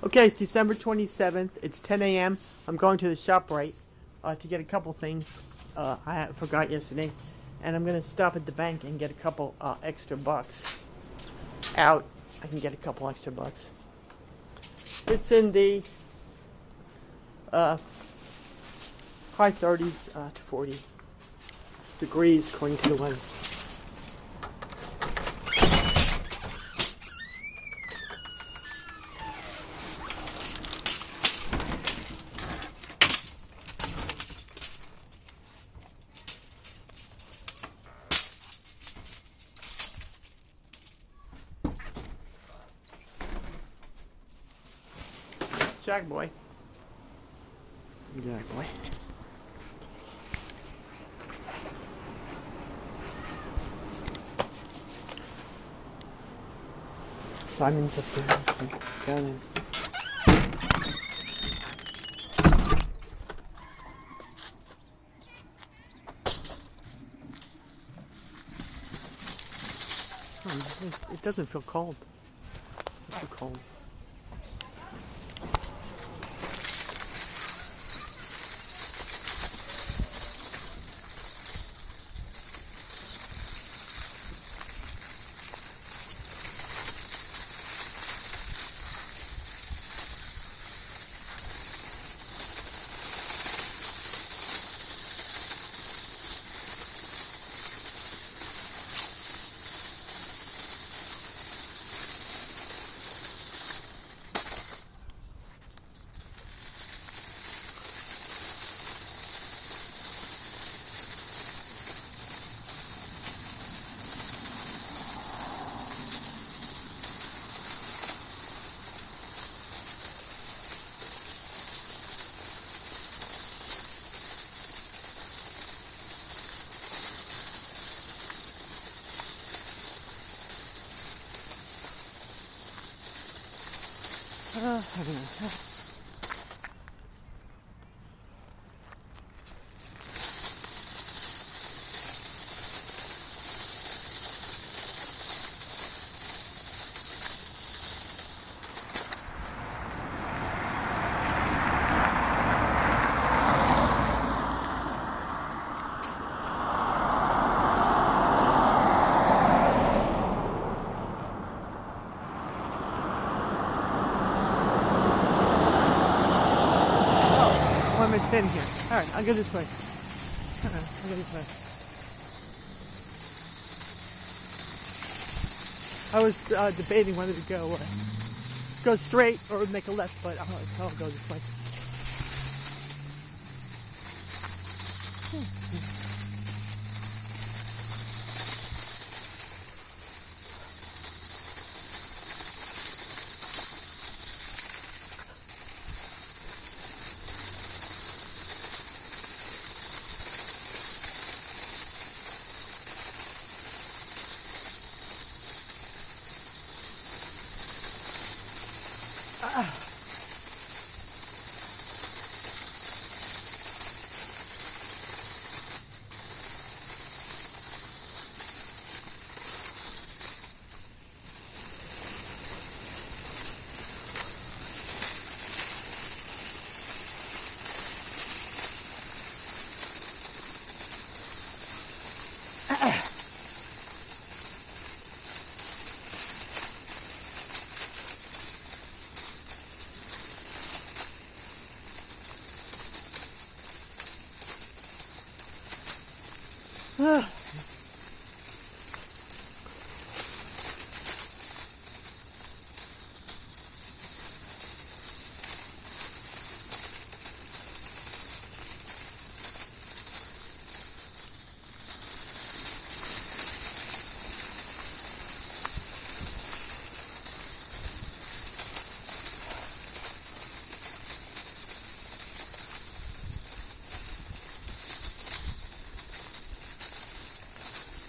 Okay, it's December 27th. It's 10 a.m. I'm going to the Shoprite to get a couple things forgot yesterday. And I'm going to stop at the bank and get a couple extra bucks. Out. I can get a couple extra bucks. It's in the high 30s to 40 degrees according to the weather. Jack boy. Jack boy. Simon's up there. Down there. It doesn't feel cold. It's too cold. I don't know. Why am I standing here? Alright, I'll go this way. I'll go this way. I was debating whether to go straight or make a left, but I'll go this way.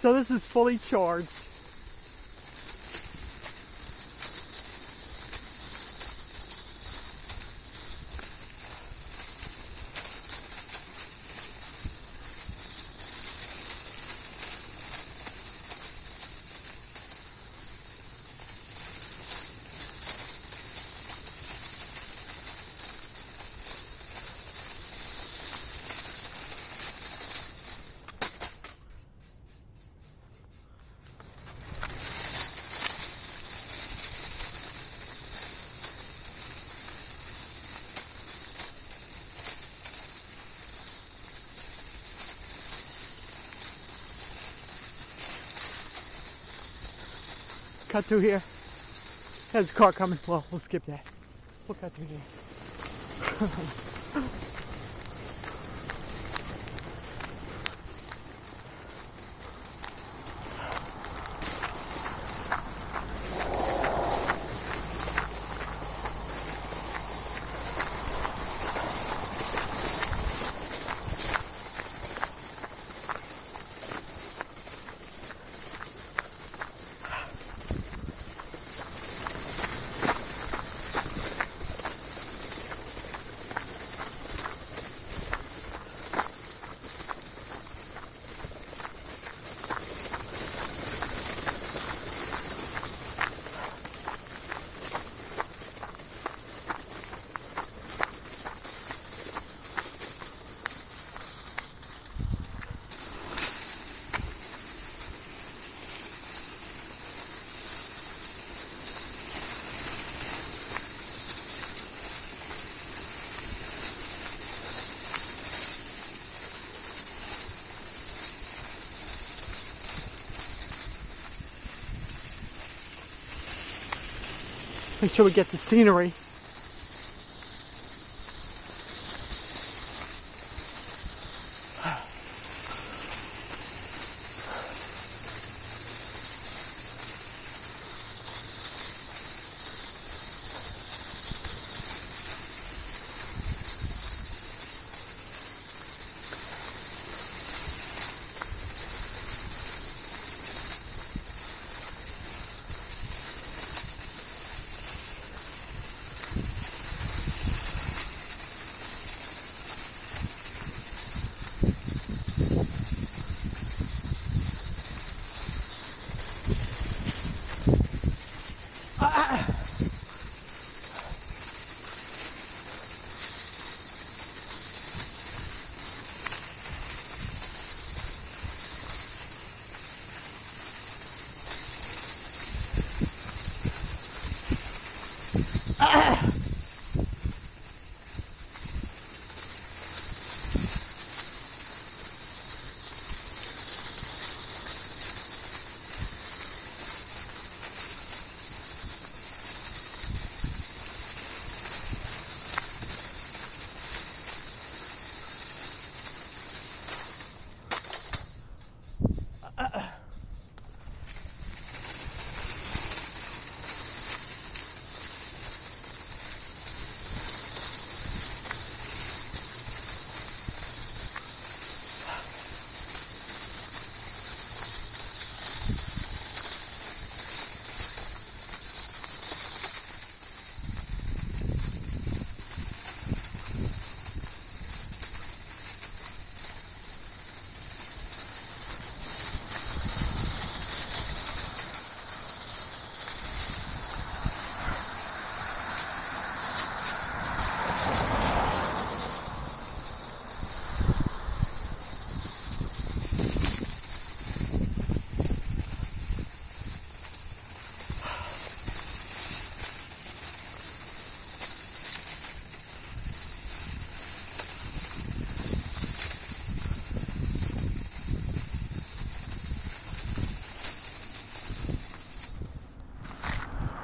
So this is fully charged. cut through here. There's a car coming. Well, we'll skip that. We'll cut through here. Make sure we get the scenery.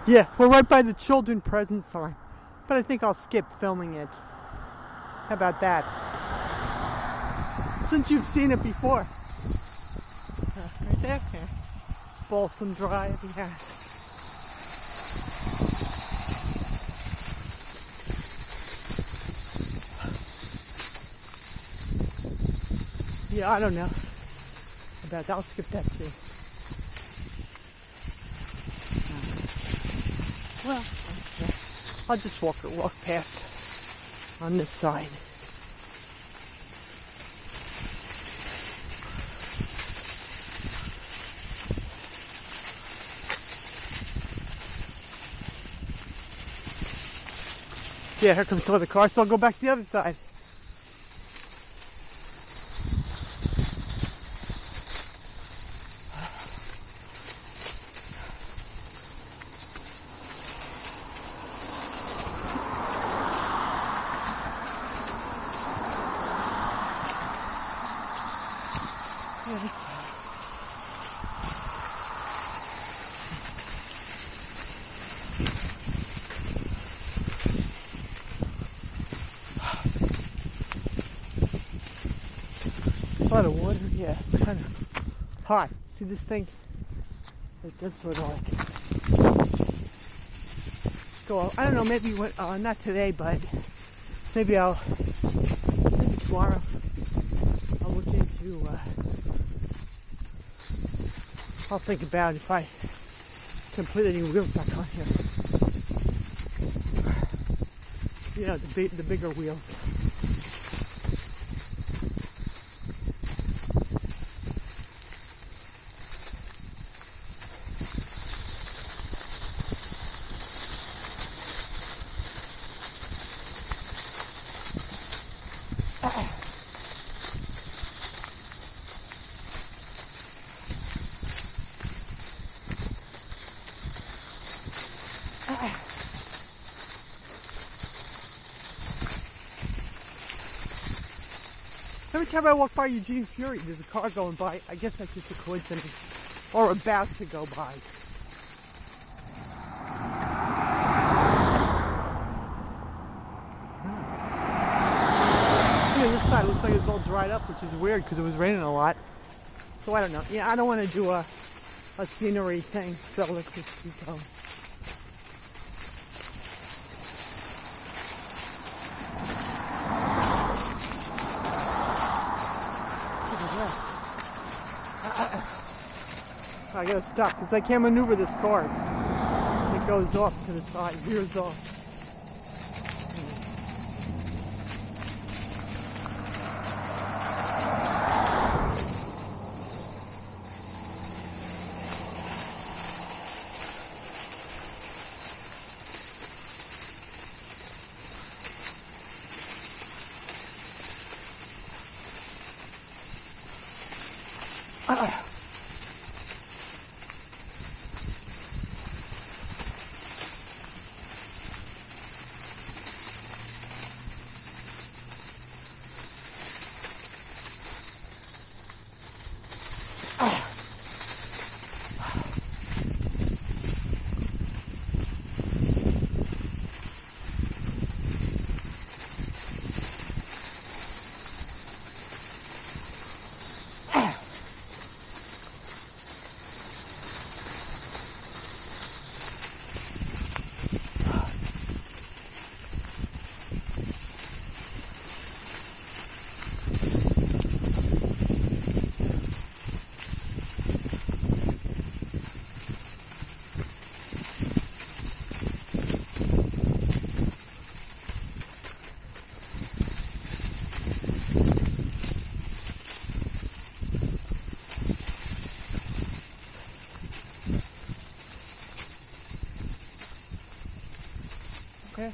Yeah, we're right by the children present sign, but I think I'll skip filming it. How about that? Since you've seen it before. Right there, okay. Balsam Drive, yeah. Yeah, I don't know about that. I'll skip that too. Well, I'll just walk past on this side. Yeah, here comes some other cars, so I'll go back to the other side. A lot of water, yeah, it's kind of hot. See this thing? It does sort of like go. I don't know, maybe not today, but maybe tomorrow I'll look into. I'll think about if I can put any wheels back on here. You know, the bigger wheels. Every time I walk by Eugene Fury, there's a car going by. I guess that's just a coincidence. Or about to go by. See, this side looks like it's all dried up, which is weird because it was raining a lot. So I don't know. Yeah, I don't want to do a scenery thing, so let's just keep going. I gotta stop because I can't maneuver this car. It goes off to the side, veers off. Okay.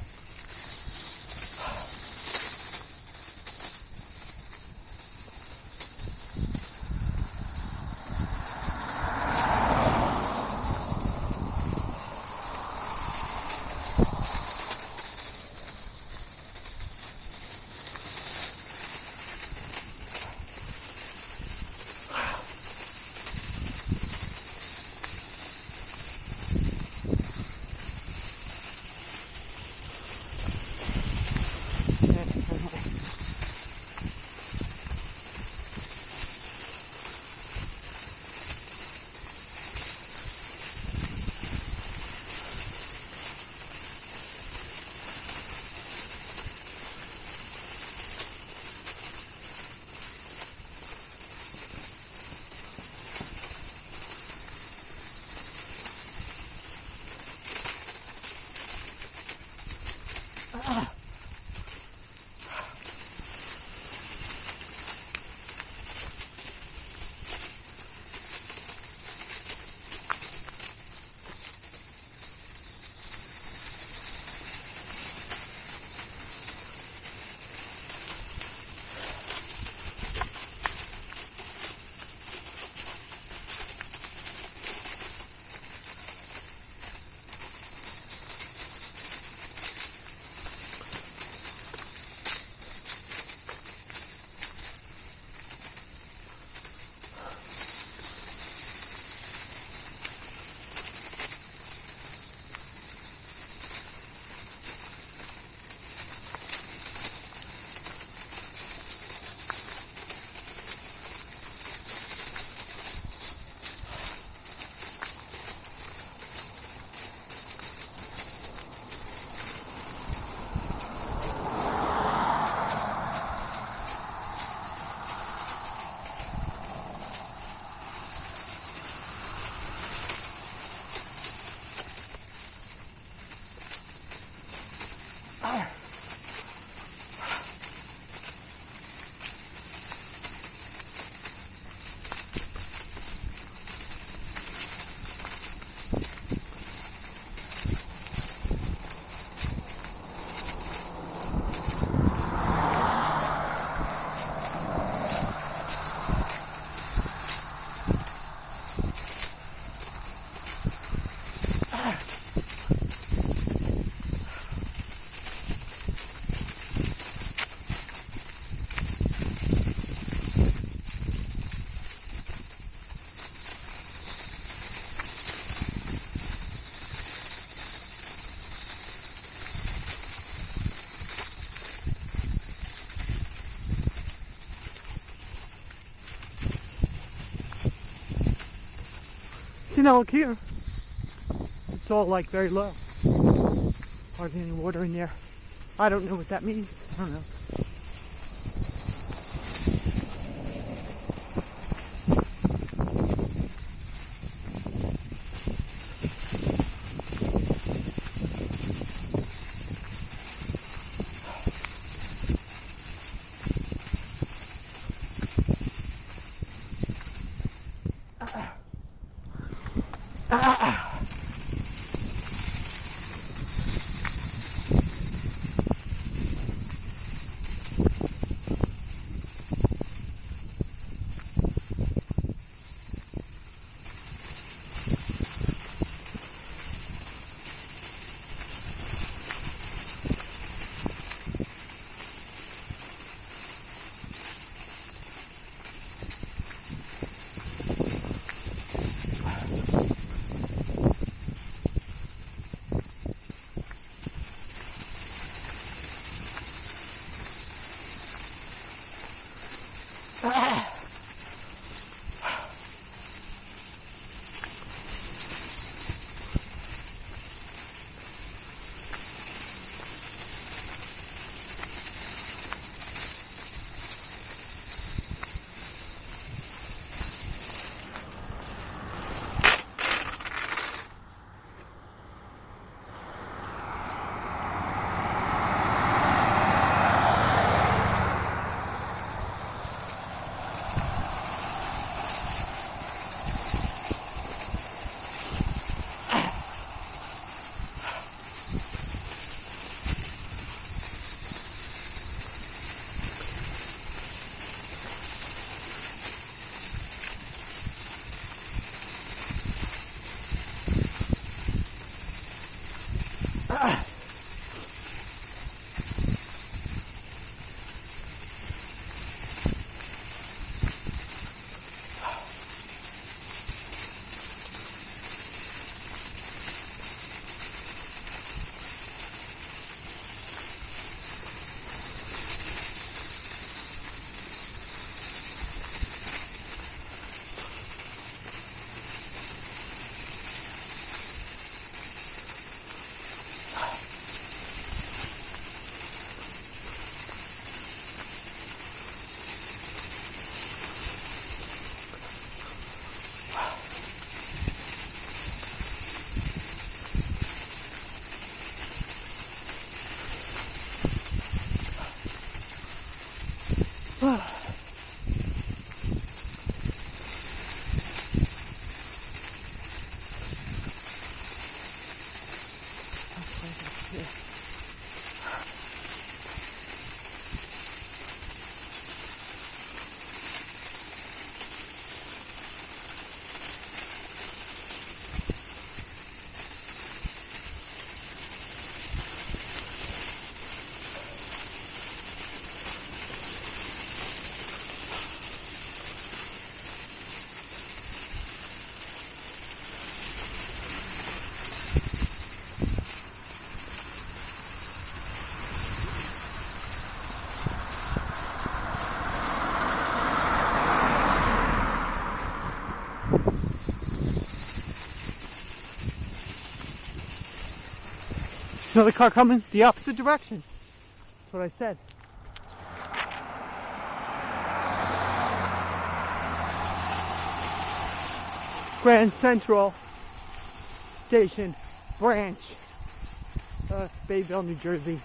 look here. It's all like very low. Hardly any water in there. I don't know what that means. I don't know. Another car coming the opposite direction. That's what I said. Grand Central Station Branch, Bayville, New Jersey.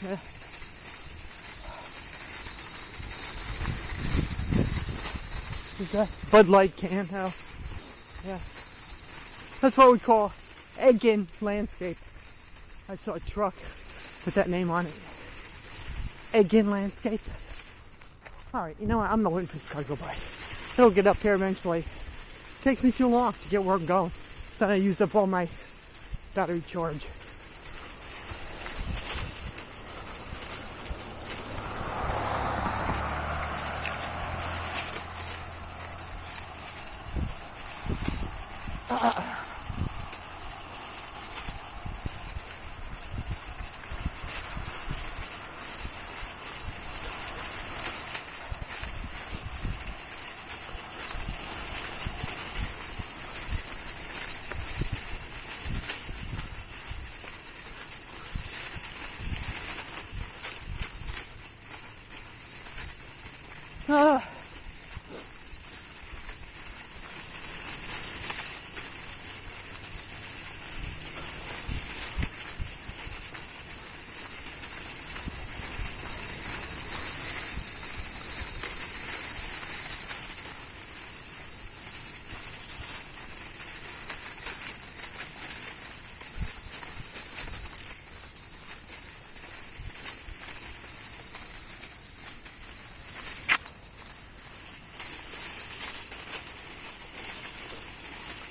Yeah. Is that Bud Light can now? Yeah. That's what we call Egg-In Landscape. I saw a truck with that name on it. Egg-In Landscape. Alright, you know what? I'm not waiting for this car to go by. It'll get up here eventually. It takes me too long to get where I'm going. Then I use up all my battery charge.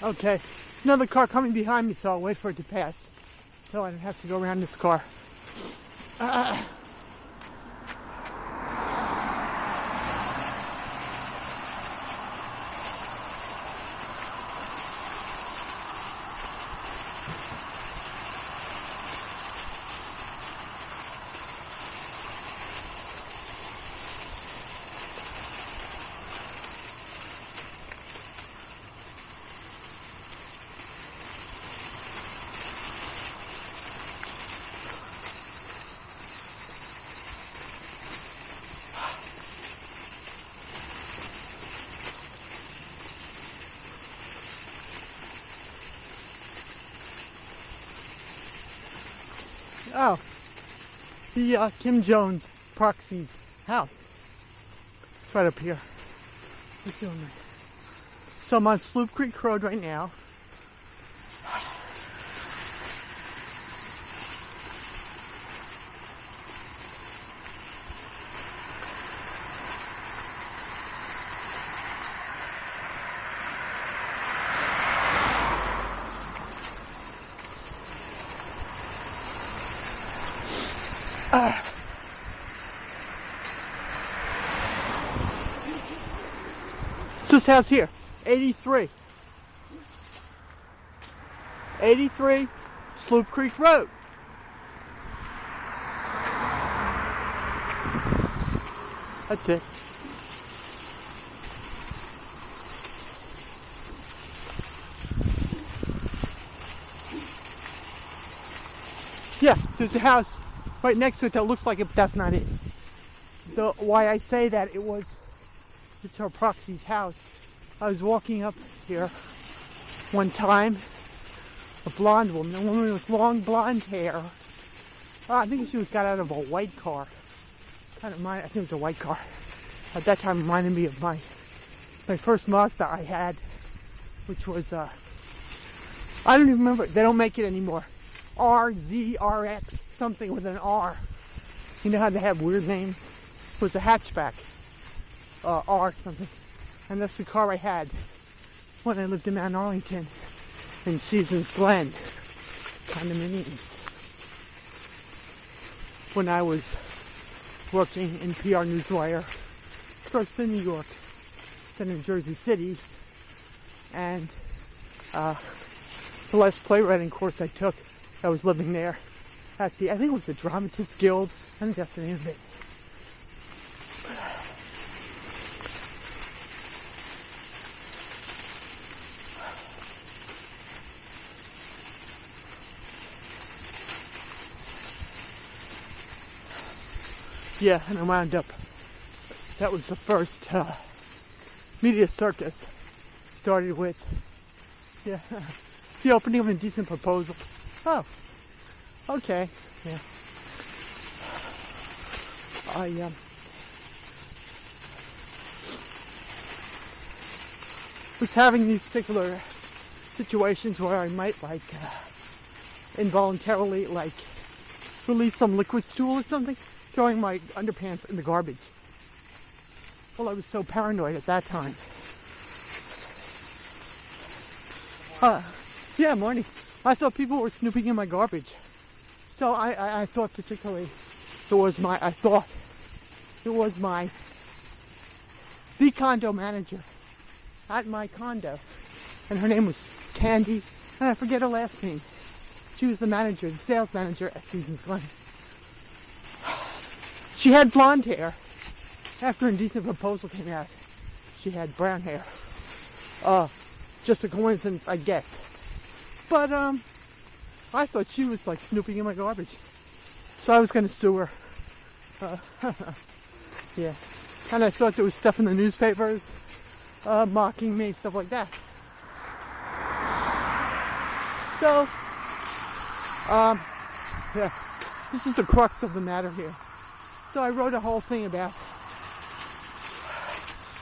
Okay, another car coming behind me, so I'll wait for it to pass. So I don't have to go around this car. Oh, the Kim Jones proxy's house. It's right up here. What's doing there? So I'm on Sloop Creek Road right now. It's this house here, 83 Sloop Creek Road. That's it. Yeah, there's a house right next to it that looks like it, but that's not it. So why I say that, it's our proxy's house. I was walking up here one time, a blonde woman, a woman with long blonde hair. I think she got out of a white car. I think it was a white car. At that time, it reminded me of my first Mazda I had, which was I don't even remember. They don't make it anymore. RZRX, something with an R. You know how they have weird names? It was a hatchback. R something. And that's the car I had when I lived in Mount Arlington in Seasons Glen condominiums. When I was working in PR Newswire, first in New York, then in Jersey City, and the last playwriting course I took, I was living there at the, I think it was the Dramatists Guild. I think that's the name of it. Yeah, and I wound up, that was the first media circus. Started with, yeah, the opening of Indecent Proposal. Oh, okay, yeah. I was having these particular situations where I might involuntarily release some liquid stool or something, throwing my underpants in the garbage. Well, I was so paranoid at that time. Yeah, morning. I thought people were snooping in my garbage. So I thought particularly the condo manager at my condo. And her name was Candy, and I forget her last name. She was the manager, the sales manager at Seasons Glen. She had blonde hair. After Indecent Proposal came out, she had brown hair. Just a coincidence, I guess. But I thought she was snooping in my garbage, so I was gonna sue her. Yeah, and I thought there was stuff in the newspapers mocking me, stuff like that. So, yeah, this is the crux of the matter here. So I wrote a whole thing about.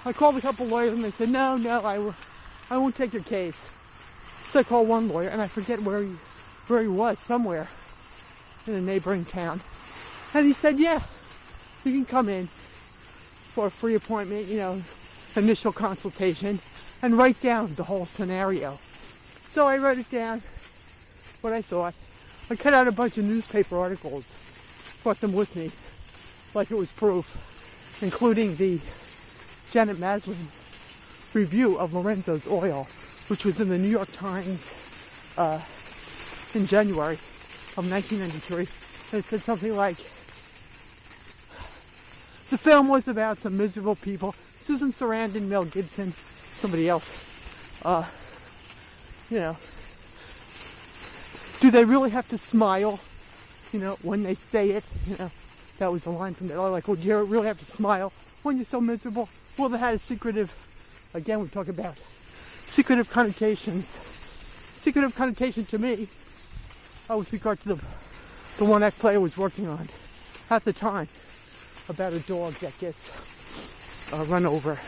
I called a couple lawyers and they said, no, I won't take your case. So I called one lawyer and I forget where he was, somewhere in a neighboring town. And he said, yeah, you can come in for a free appointment, initial consultation, and write down the whole scenario. So I wrote it down, what I thought. I cut out a bunch of newspaper articles, brought them with me, like it was proof, including the Janet Maslin review of Lorenzo's Oil, which was in the New York Times in January of 1993. And it said something like, the film was about some miserable people, Susan Sarandon, Mel Gibson, somebody else, do they really have to smile, when they say it, that was the line from that, well, do you really have to smile when you're so miserable? Well, they had a secretive, again, we talk about secretive connotations to me, with regard to the one act play I was working on at the time, about a dog that gets run over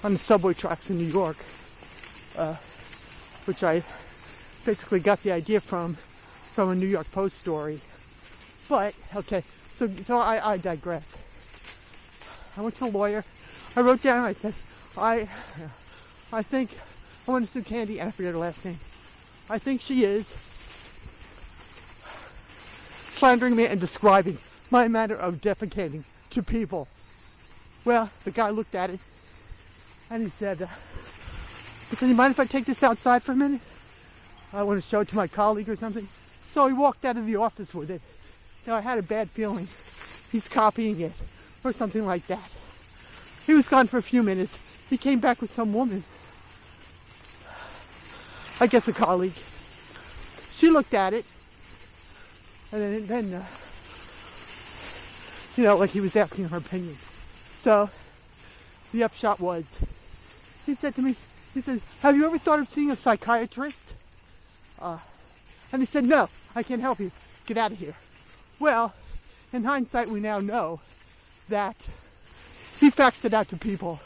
on the subway tracks in New York, which I basically got the idea from a New York Post story. But, okay, so I digress. I went to the lawyer. I wrote down, I said, I think I want to sue Candy, and I forget her last name. I think she is slandering me and describing my manner of defecating to people. Well, the guy looked at it, and he said, do you mind if I take this outside for a minute? I want to show it to my colleague or something. So he walked out of the office with it. I had a bad feeling he's copying it, or something like that. He was gone for a few minutes. He came back with some woman, I guess a colleague. She looked at it, and then he was asking her opinion. So the upshot was, he said to me, have you ever thought of seeing a psychiatrist? And he said, no, I can't help you. Get out of here. Well, in hindsight, we now know that he faxed it out to people,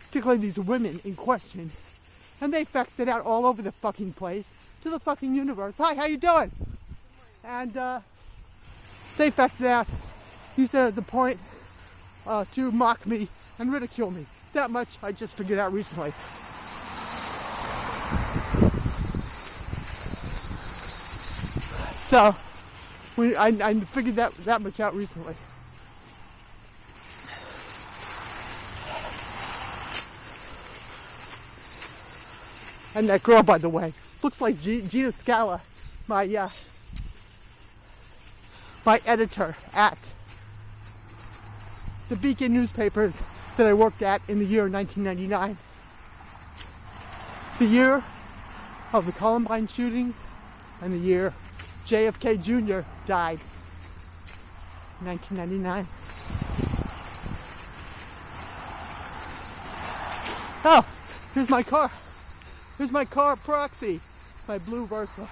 particularly these women in question, and they faxed it out all over the fucking place to to the fucking universe. Hi, how you doing? And they faxed it out. Used it as a point to mock me and ridicule me. That much I just figured out recently. So I figured that much out recently. And that girl, by the way, looks like Gina Scala, my editor at the Beacon newspapers that I worked at in the year 1999. The year of the Columbine shooting and the year JFK Jr. died. 1999. Oh, here's my car. Here's my car proxy. My blue Versa.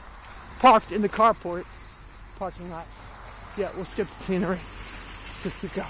Parked in the carport parking lot. Yeah, we'll skip the scenery. Just keep going.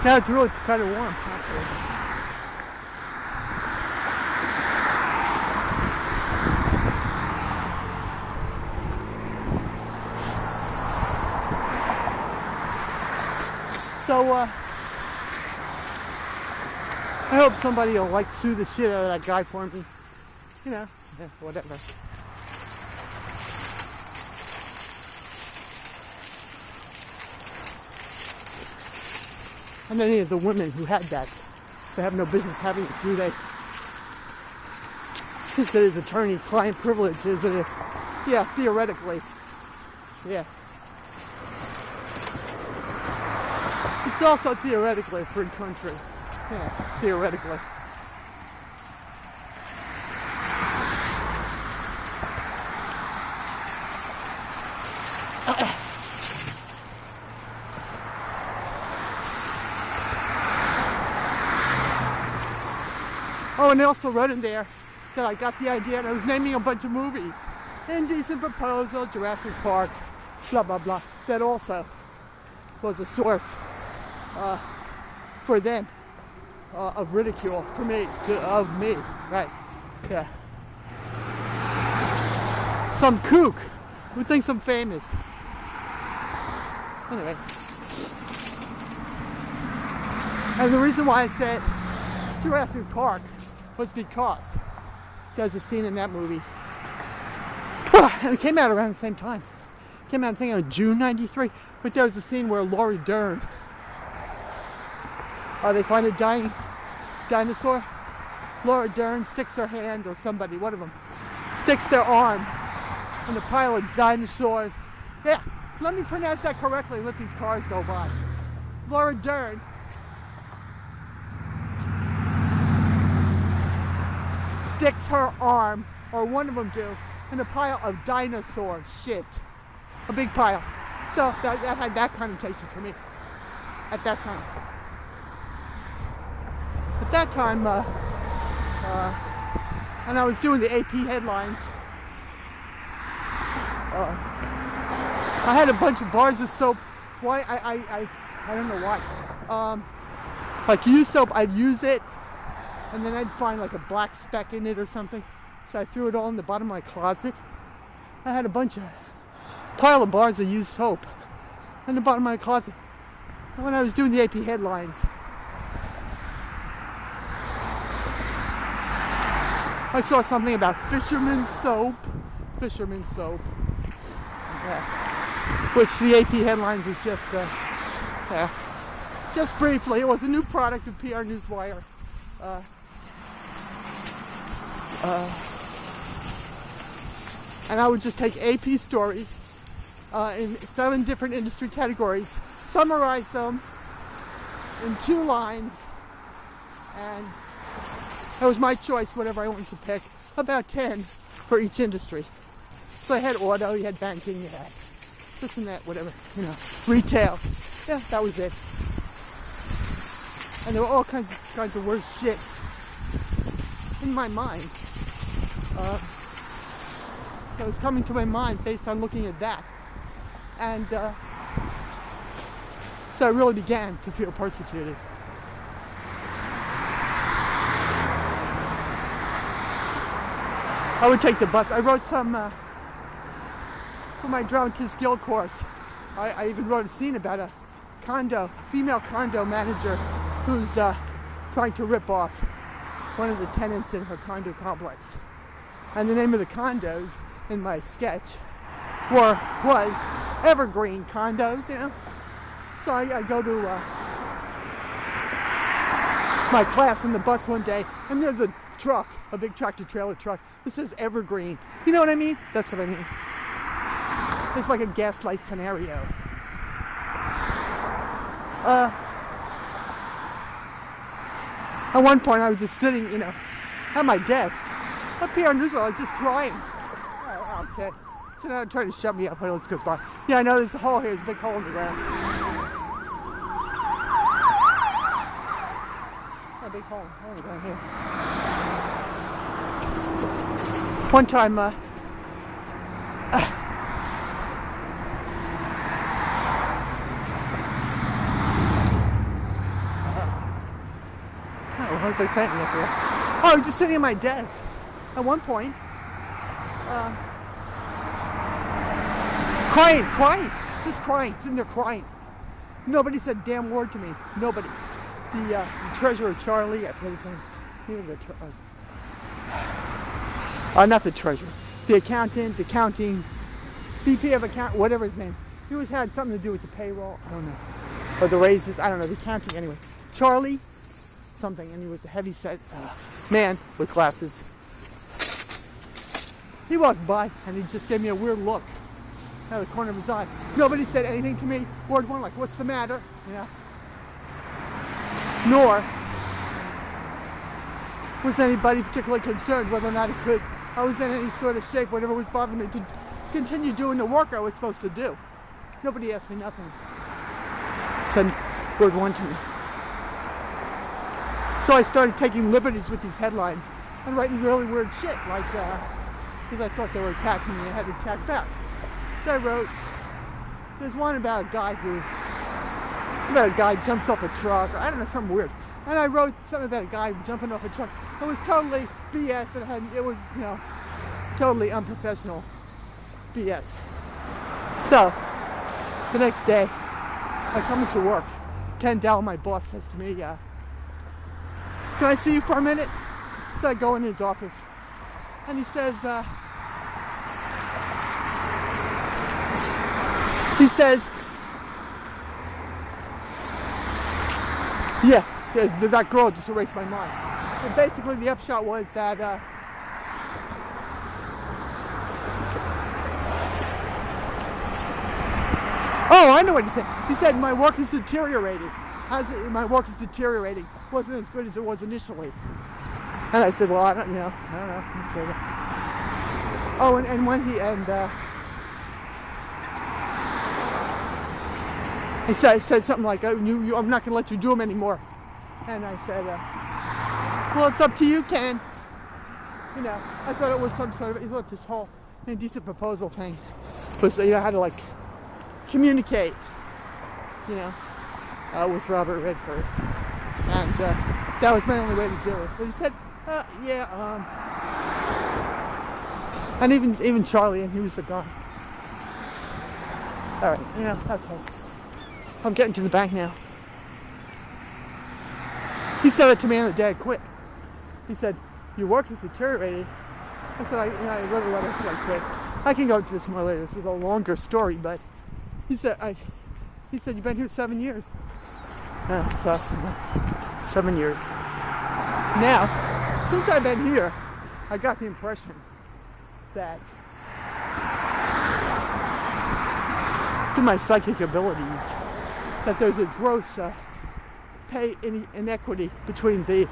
Now it's really kind of warm, actually. So, I hope somebody will like sue the shit out of that guy for me. You know, yeah, whatever. And any of the women who had that, they have no business having it, do they? Since it is attorney-client privilege, isn't it? Yeah, theoretically. Yeah. It's also theoretically a free country. Yeah, theoretically. Oh, and they also wrote in there that I got the idea and I was naming a bunch of movies. Indecent Proposal, Jurassic Park, blah, blah, blah. That also was a source for them of ridicule for me, of me, right, yeah. Some kook who thinks I'm famous. Anyway. And the reason why I said Jurassic Park was because there's a scene in that movie. And it came out around the same time. It came out, I think, in June '93. But there was a scene where Laura Dern, they find a dying dinosaur. Laura Dern sticks her hand, or somebody, one of them, sticks their arm in a pile of dinosaurs. Yeah, let me pronounce that correctly and let these cars go by. Laura Dern sticks her arm, or one of them do, in a pile of dinosaur shit. A big pile. So that had that connotation for me at that time. At that time, and I was doing the AP headlines, I had a bunch of bars of soap. Why? I don't know why. Like used soap, I'd use it, and then I'd find like a black speck in it or something. So I threw it all in the bottom of my closet. I had a pile of bars of used soap in the bottom of my closet. And when I was doing the AP headlines, I saw something about fisherman's soap. Fisherman's soap. Yeah. Which the AP headlines was just, just briefly. It was a new product of PR Newswire. And I would just take AP stories in 7 different industry categories, summarize them in 2 lines, and that was my choice, whatever I wanted to pick, about 10 for each industry. So I had auto, you had banking, you had this and that, whatever, retail. Yeah, that was it. And there were all kinds of worse shit in my mind. That was coming to my mind based on looking at that. And so I really began to feel persecuted. I would take the bus. I wrote some for my dramatist guild course. I even wrote a scene about a female condo manager who's trying to rip off one of the tenants in her condo complex. And the name of the condos in my sketch was Evergreen Condos, So I go to my class in the bus one day, and there's a truck, a big tractor-trailer truck. This is Evergreen. You know what I mean? That's what I mean. It's like a gaslight scenario. At one point I was just sitting, at my desk. Up here in Roosevelt, I was just crying. Oh, okay. So now they're trying to shut me up. Let's go by. Yeah, I know there's a hole here. There's a big hole in the ground. A big hole in the ground here. One time, what was I saying up here? Oh, I was just sitting at my desk. At one point, crying, just crying, sitting there crying. Nobody said a damn word to me. Nobody. The treasurer, Charlie, I forget his name. He was not the treasurer. The accounting, VP of account, whatever his name. He always had something to do with the payroll. I don't know. Or the raises. I don't know. The accounting anyway. Charlie something, and he was a heavy-set man with glasses. He walked by, and he just gave me a weird look out of the corner of his eye. Nobody said anything to me. Word one, like, what's the matter? Nor was anybody particularly concerned whether or not I was in any sort of shape, whatever was bothering me, to continue doing the work I was supposed to do. Nobody asked me nothing. Said word one to me. So I started taking liberties with these headlines and writing really weird shit, like, because I thought they were attacking me, I had to attack back. So I wrote, there's one about a guy jumps off a truck, or I don't know, something weird. And I wrote something about a guy jumping off a truck. It was totally BS, it was, totally unprofessional BS. So, the next day, I come into work. Ken Dell, my boss, says to me, can I see you for a minute? So I go in his office, and he says, yeah, that girl just erased my mind. And basically the upshot was that, oh, I know what he said. He said, my work is deteriorating. My work is deteriorating. Wasn't as good as it was initially. And I said, well, I don't know. Oh, and when he said something like, I'm not going to let you do them anymore. And I said, well, it's up to you, Ken. I thought it was some sort of, look, this whole indecent proposal thing was, how to, like, communicate, with Robert Redford. And that was my only way to do it. But he said, and even Charlie, and he was the guy. All right, okay. I'm getting to the bank now. He said it to me on the day I quit. He said, your work is deteriorated. I said, I wrote a letter until I quit. I can go into this more later. This is a longer story, but he said, you've been here 7 years. Yeah, so 7 years. Now, since I've been here, I got the impression that through my psychic abilities, that there's a gross pay inequity between the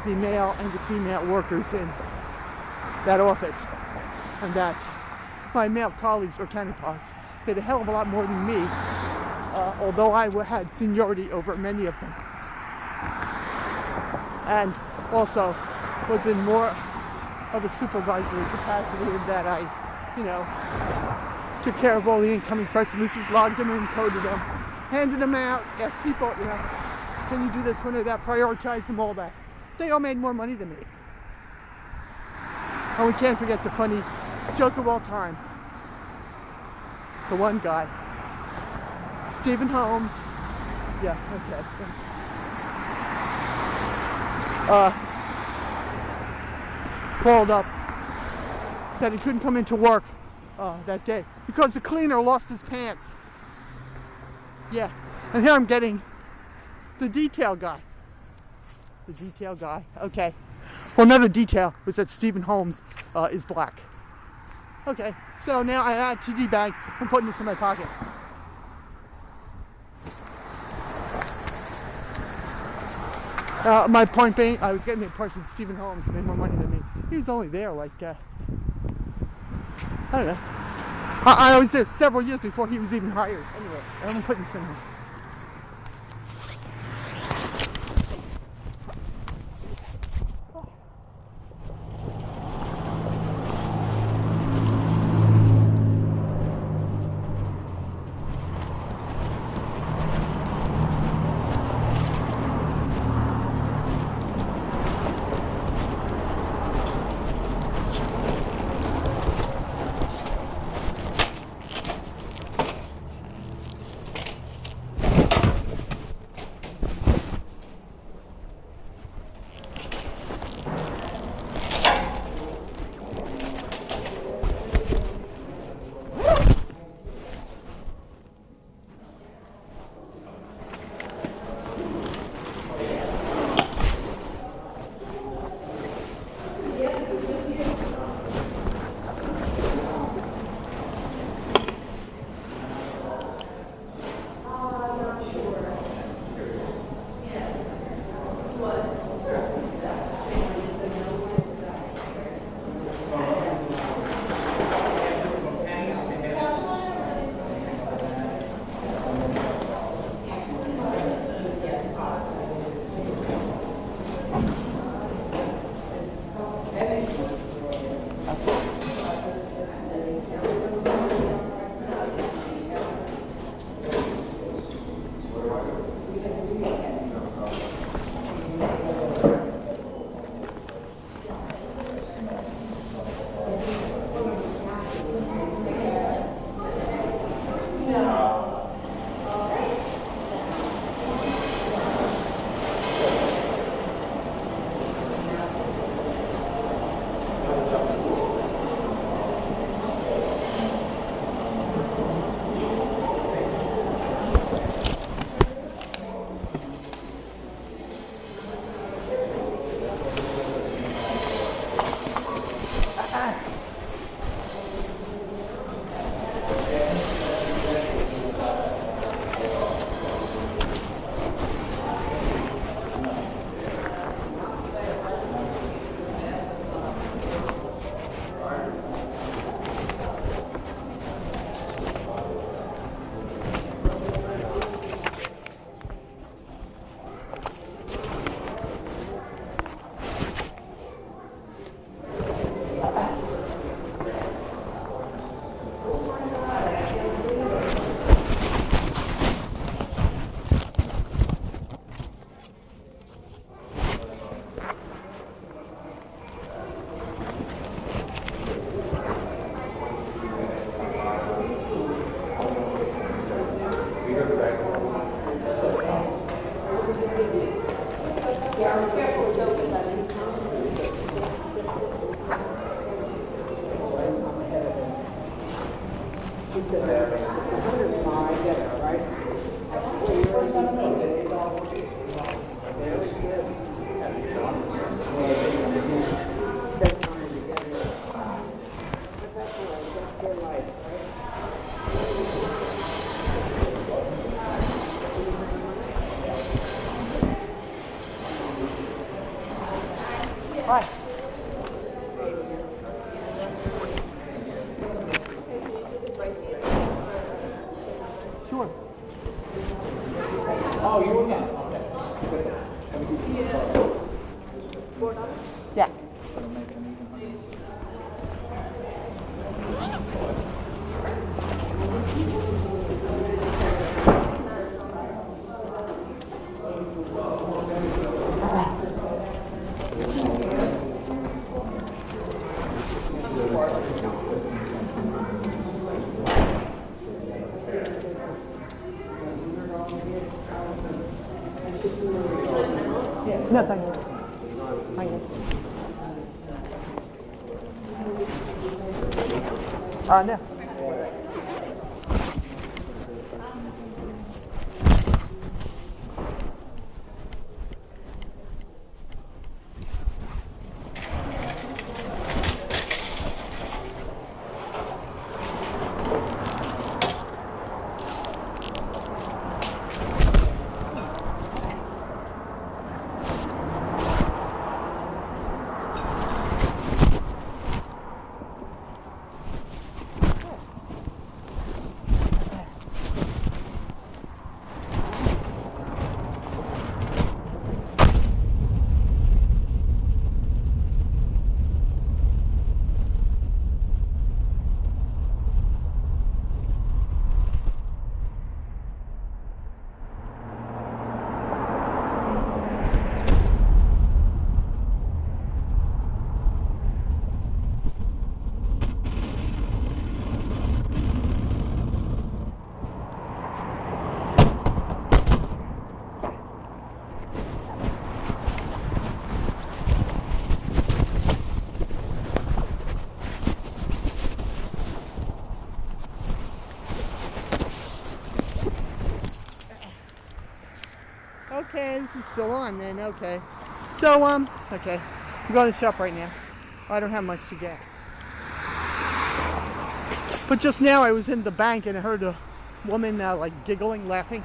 male and the female workers in that office, and that my male colleagues or counterparts paid a hell of a lot more than me, although I had seniority over many of them. And also was in more of a supervisory capacity in that I, took care of all the incoming press releases, logged them in, coded them, handed them out, asked people, can you do this one or that, prioritize them, all that. They all made more money than me. And we can't forget the funny joke of all time. The one guy, Stephen Holmes, yeah, okay. Called up, said he couldn't come into work that day because the cleaner lost his pants. Yeah, and here I'm getting the detail guy. The detail guy, okay. Well, another detail was that Stephen Holmes is black. Okay, so now I had a TD bag. I'm putting this in my pocket. My point being, I was getting the impression Stephen Holmes made more money than me. He was only there like, I don't know. I was there several years before he was even hired. Anyway, I'm putting this in here. No, thank you. Thank you. No. Okay, this is still on then, okay. So, okay. I'm going to the shop right now. I don't have much to get. But just now I was in the bank and I heard a woman like giggling, laughing.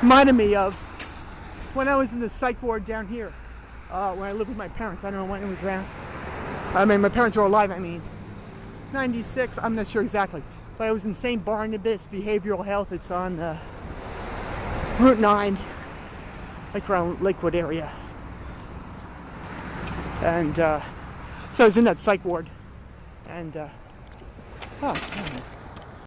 Reminded me of when I was in the psych ward down here. When I lived with my parents. I don't know when it was around. I mean, my parents were alive, 96, I'm not sure exactly. But I was in St. Barnabas Behavioral Health. It's on Route 9. Like around Lakewood area. And so I was in that psych ward. And, oh,